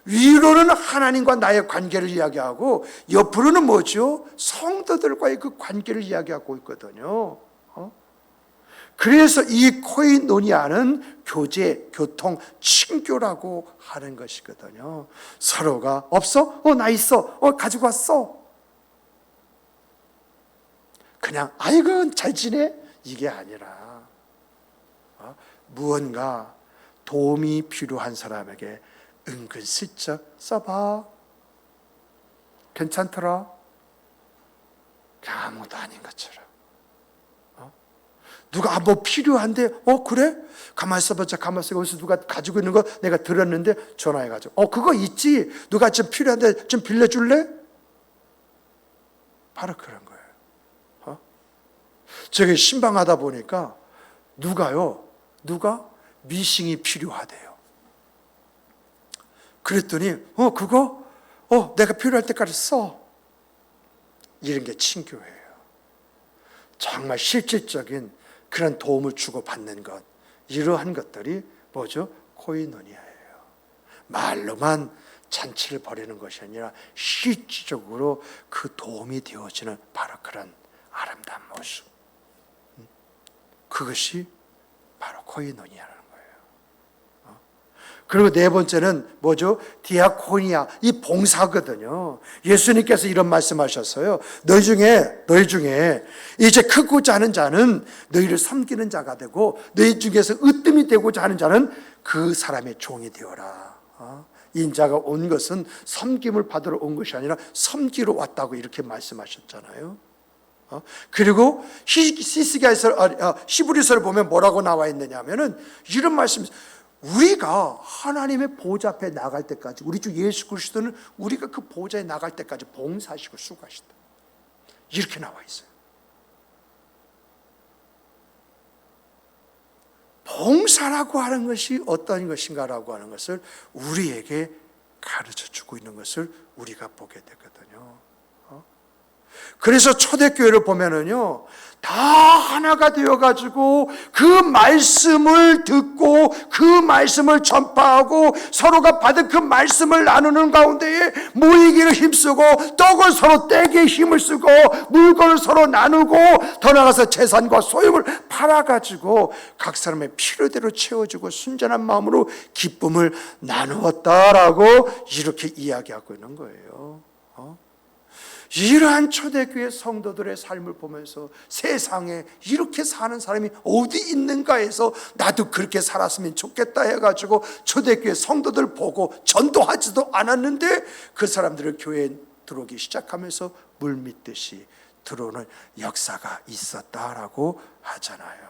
위로는 하나님과 나의 관계를 이야기하고 옆으로는 뭐죠? 성도들과의 그 관계를 이야기하고 있거든요. 그래서 이 코이노니아는 교제, 교통, 친교라고 하는 것이거든요. 서로가 없어? 나 있어. 가지고 왔어. 그냥 아이고 잘 지내? 이게 아니라 무언가 도움이 필요한 사람에게 은근슬쩍 써봐. 괜찮더라? 아무것도 아닌 것처럼. 누가 뭐 필요한데 그래? 가만히 있어보자. 가만히 있어. 여기서 누가 가지고 있는 거 내가 들었는데 전화해가지고 그거 있지? 누가 좀 필요한데 좀 빌려줄래? 바로 그런 거예요. 저기 신방하다 보니까 누가 미싱이 필요하대요. 그랬더니 그거 내가 필요할 때까지 써. 이런 게 친교예요. 정말 실질적인 그런 도움을 주고받는 것, 이러한 것들이 뭐죠? 코이노니아예요. 말로만 잔치를 벌이는 것이 아니라 실질적으로 그 도움이 되어지는 바로 그런 아름다운 모습, 그것이 바로 코이노니아라는 거예요. 그리고 네 번째는 뭐죠? 디아코니아, 이 봉사거든요. 예수님께서 이런 말씀하셨어요. 너희 중에 이제 크고자 하는 자는 너희를 섬기는 자가 되고, 너희 중에서 으뜸이 되고자 하는 자는 그 사람의 종이 되어라. 인자가 온 것은 섬김을 받으러 온 것이 아니라 섬기러 왔다고 이렇게 말씀하셨잖아요. 그리고 히브리서를 보면 뭐라고 나와 있느냐 하면은 이런 말씀, 우리가 하나님의 보좌 앞에 나갈 때까지, 우리 주 예수 그리스도는 우리가 그 보좌에 나갈 때까지 봉사하시고 수고하시다, 이렇게 나와 있어요. 봉사라고 하는 것이 어떤 것인가라고 하는 것을 우리에게 가르쳐주고 있는 것을 우리가 보게 되거든요. 그래서 초대교회를 보면은요, 다 하나가 되어가지고 그 말씀을 듣고 그 말씀을 전파하고 서로가 받은 그 말씀을 나누는 가운데에 모이기를 힘쓰고, 떡을 서로 떼기에 힘을 쓰고, 물건을 서로 나누고, 더 나아가서 재산과 소유를 팔아가지고 각 사람의 필요대로 채워주고 순전한 마음으로 기쁨을 나누었다라고 이렇게 이야기하고 있는 거예요. 이러한 초대교회 성도들의 삶을 보면서 세상에 이렇게 사는 사람이 어디 있는가 해서 나도 그렇게 살았으면 좋겠다 해가지고 초대교회 성도들 보고 전도하지도 않았는데 그 사람들을 교회에 들어오기 시작하면서 물밀듯이 들어오는 역사가 있었다라고 하잖아요.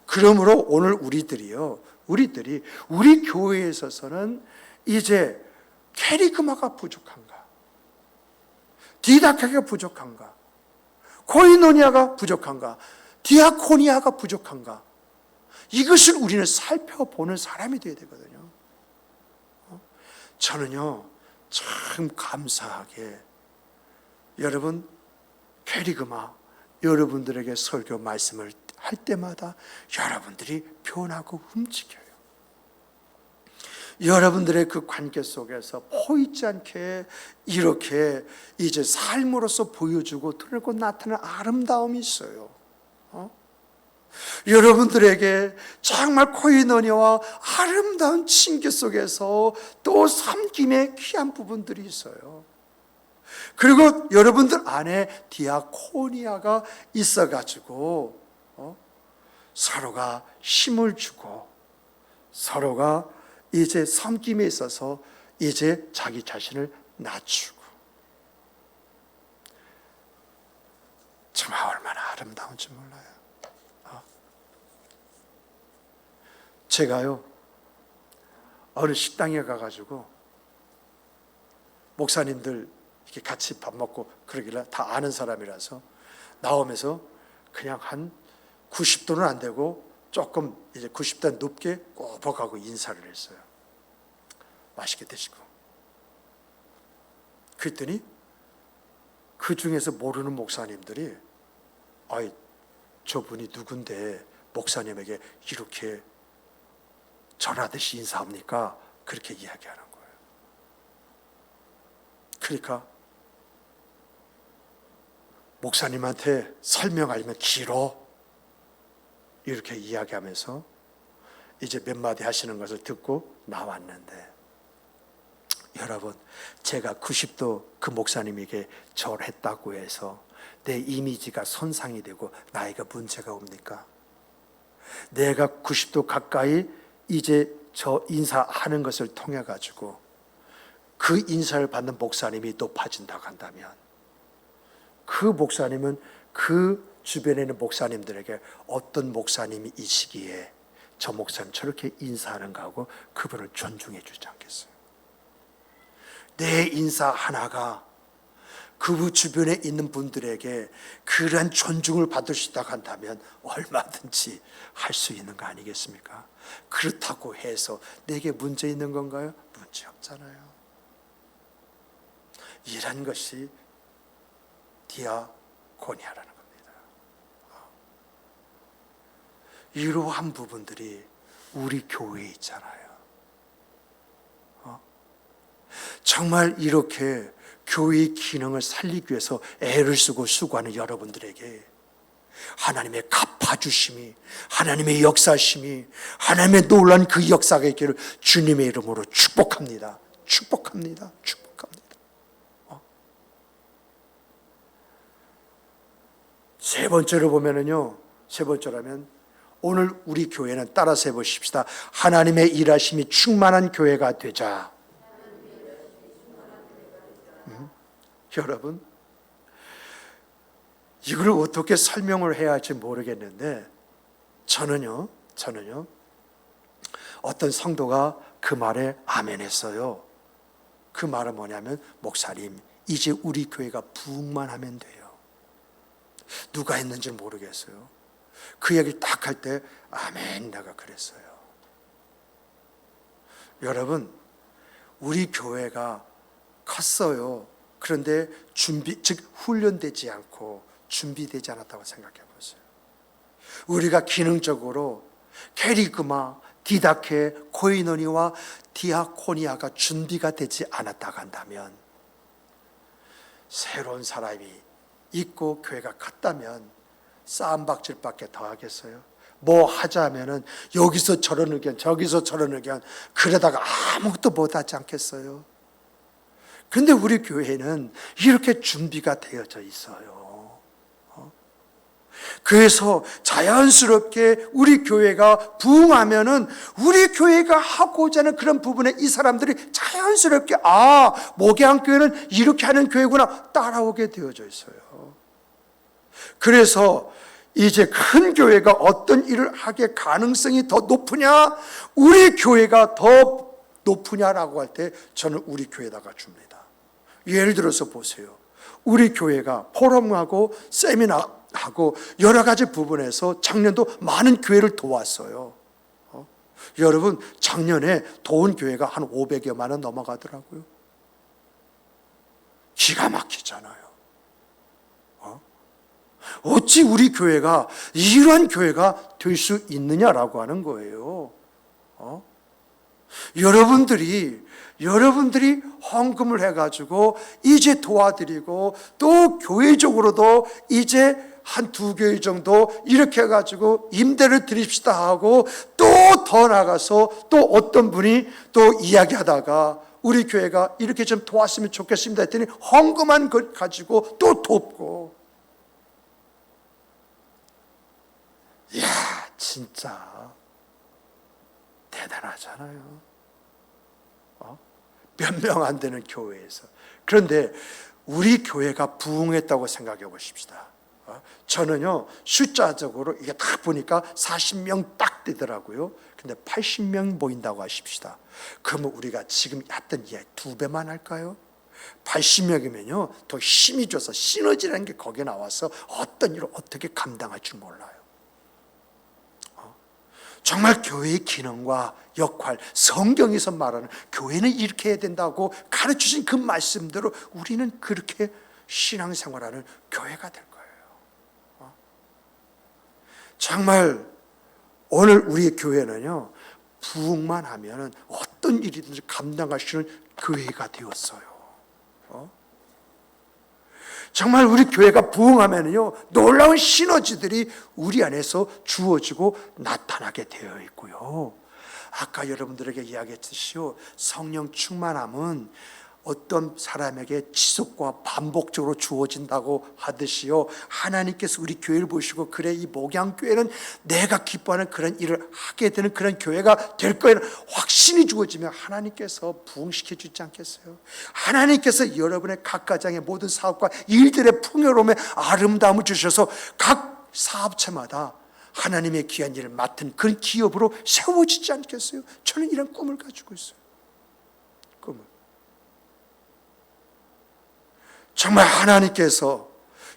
그러므로 오늘 우리들이 우리 교회에 있어서는 이제 캐리그마가 부족한가, 디다케가 부족한가, 코이노니아가 부족한가, 디아코니아가 부족한가, 이것을 우리는 살펴보는 사람이 되어야 되거든요. 저는요 참 감사하게 여러분 캐리그마, 여러분들에게 설교 말씀을 할 때마다 여러분들이 변하고 움직여요. 여러분들의 그 관계 속에서 보이지 않게 이렇게 이제 삶으로서 보여주고 드러내고 나타나는 아름다움이 있어요. 여러분들에게 정말 코이노니와 아름다운 친교 속에서 또 섬김의 귀한 부분들이 있어요. 그리고 여러분들 안에 디아코니아가 있어가지고 서로가 힘을 주고 서로가 이제 섬김에 있어서 이제 자기 자신을 낮추고, 정말 얼마나 아름다운지 몰라요. 제가요 어느 식당에 가가지고 목사님들 이렇게 같이 밥 먹고 그러길래 다 아는 사람이라서 나오면서 그냥 한 90도는 안 되고 조금 이제 90도 높게 꼬박하고 인사를 했어요. 맛있게 드시고. 그랬더니 그 중에서 모르는 목사님들이 아이 저분이 누군데 목사님에게 이렇게 전하듯이 인사합니까? 그렇게 이야기하는 거예요. 그러니까 목사님한테 설명하려면 길어 이렇게 이야기하면서 이제 몇 마디 하시는 것을 듣고 나왔는데, 여러분 제가 90도 그 목사님에게 절했다고 해서 내 이미지가 손상이 되고 나이가 문제가 옵니까? 내가 90도 가까이 이제 저 인사하는 것을 통해 가지고 그 인사를 받는 목사님이 높아진다고 한다면 그 목사님은 그 주변에 있는 목사님들에게 어떤 목사님이 이 시기에 저 목사님 저렇게 인사하는가 하고 그분을 존중해 주지 않겠어요? 내 인사 하나가 그 주변에 있는 분들에게 그러한 존중을 받을 수 있다고 한다면 얼마든지 할 수 있는 거 아니겠습니까? 그렇다고 해서 내게 문제 있는 건가요? 문제 없잖아요. 이런 것이 디아코니아라는 겁니다. 이러한 부분들이 우리 교회에 있잖아요. 정말 이렇게 교회의 기능을 살리기 위해서 애를 쓰고 수고하는 여러분들에게 하나님의 갚아주심이, 하나님의 역사심이, 하나님의 놀라운 그 역사가 있기를 주님의 이름으로 축복합니다. 축복합니다. 축복합니다. 세 번째로 보면은요, 세 번째라면 오늘 우리 교회는 따라서 해보십시다. 하나님의 일하심이 충만한 교회가 되자. 여러분, 이걸 어떻게 설명을 해야 할지 모르겠는데 저는요 어떤 성도가 그 말에 아멘 했어요. 그 말은 뭐냐면, 목사님 이제 우리 교회가 부흥만 하면 돼요. 누가 했는지 모르겠어요. 그 얘기를 딱 할 때 아멘 내가 그랬어요. 여러분, 우리 교회가 컸어요. 그런데 훈련되지 않고 준비되지 않았다고 생각해 보세요. 우리가 기능적으로 캐리그마, 디다케, 코이노니와 디아코니아가 준비가 되지 않았다고 한다면, 새로운 사람이 있고 교회가 컸다면 싸움박질밖에 더 하겠어요? 뭐 하자면은 여기서 저런 의견, 저기서 저런 의견, 그러다가 아무것도 못하지 않겠어요? 그런데 우리 교회는 이렇게 준비가 되어져 있어요. 그래서 자연스럽게 우리 교회가 부흥하면은 우리 교회가 하고자 하는 그런 부분에 이 사람들이 자연스럽게 목양교회는 이렇게 하는 교회구나 따라오게 되어져 있어요. 그래서 이제 큰 교회가 어떤 일을 하게 가능성이 더 높으냐, 우리 교회가 더 높으냐라고 할 때 저는 우리 교회에다가 줍니다. 예를 들어서 보세요. 우리 교회가 포럼하고 세미나하고 여러 가지 부분에서 작년도 많은 교회를 도왔어요. 여러분, 작년에 도운 교회가 한 500여만 원 넘어가더라고요. 기가 막히잖아요. 어찌 우리 교회가 이러한 교회가 될 수 있느냐라고 하는 거예요. 여러분들이 헌금을 해가지고 이제 도와드리고 또 교회적으로도 이제 한 두 교회 정도 이렇게 해가지고 임대를 드립시다 하고 또 더 나가서 또 어떤 분이 또 이야기하다가 우리 교회가 이렇게 좀 도왔으면 좋겠습니다 했더니 헌금한 것 가지고 또 돕고. 이야, 진짜 대단하잖아요. 몇 명 안 되는 교회에서. 그런데 우리 교회가 부흥했다고 생각해 보십시다. 저는요, 숫자적으로 이게 딱 보니까 40명 딱 되더라고요. 근데 80명 모인다고 하십시다. 그러면 우리가 지금 했던 이야기 2배만 할까요? 80명이면요, 더 힘이 줘서 시너지라는 게 거기에 나와서 어떤 일을 어떻게 감당할 줄 몰라요. 정말 교회의 기능과 역할, 성경에서 말하는 교회는 이렇게 해야 된다고 가르치신 그 말씀대로 우리는 그렇게 신앙생활하는 교회가 될 거예요. 정말 오늘 우리의 교회는요, 부흥만 하면 어떤 일이든지 감당할 수 있는 교회가 되었어요. 정말 우리 교회가 부흥하면요, 놀라운 시너지들이 우리 안에서 주어지고 나타나게 되어 있고요. 아까 여러분들에게 이야기했듯이요, 성령 충만함은 어떤 사람에게 지속과 반복적으로 주어진다고 하듯이요, 하나님께서 우리 교회를 보시고 그래, 이 목양교회는 내가 기뻐하는 그런 일을 하게 되는 그런 교회가 될 거에는 확신이 주어지면 하나님께서 부흥시켜 주지 않겠어요? 하나님께서 여러분의 각 가정의 모든 사업과 일들의 풍요로움에 아름다움을 주셔서 각 사업체마다 하나님의 귀한 일을 맡은 그런 기업으로 세워지지 않겠어요? 저는 이런 꿈을 가지고 있어요. 꿈을. 정말 하나님께서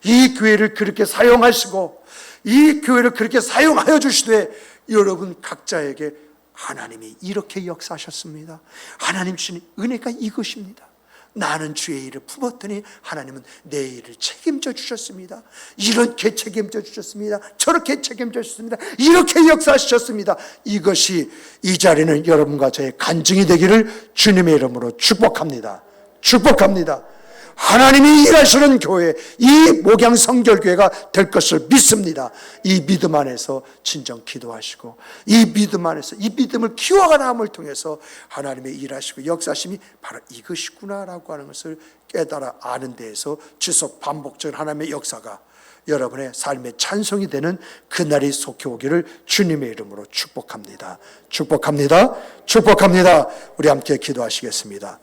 이 교회를 그렇게 사용하시고 이 교회를 그렇게 사용하여 주시되 여러분 각자에게 하나님이 이렇게 역사하셨습니다. 하나님 주신 은혜가 이것입니다. 나는 주의 일을 품었더니 하나님은 내 일을 책임져 주셨습니다. 이렇게 책임져 주셨습니다. 저렇게 책임져 주셨습니다. 이렇게 역사하셨습니다. 이것이 이 자리는 여러분과 저의 간증이 되기를 주님의 이름으로 축복합니다. 축복합니다. 하나님이 일하시는 교회, 이 목양성결교회가 될 것을 믿습니다. 이 믿음 안에서 진정 기도하시고 이 믿음 안에서 이 믿음을 키워가남을 통해서 하나님의 일하시고 역사심이 바로 이것이구나라고 하는 것을 깨달아 아는 데에서 지속 반복적인 하나님의 역사가 여러분의 삶의 찬송이 되는 그날이 속해 오기를 주님의 이름으로 축복합니다. 축복합니다. 축복합니다. 우리 함께 기도하시겠습니다.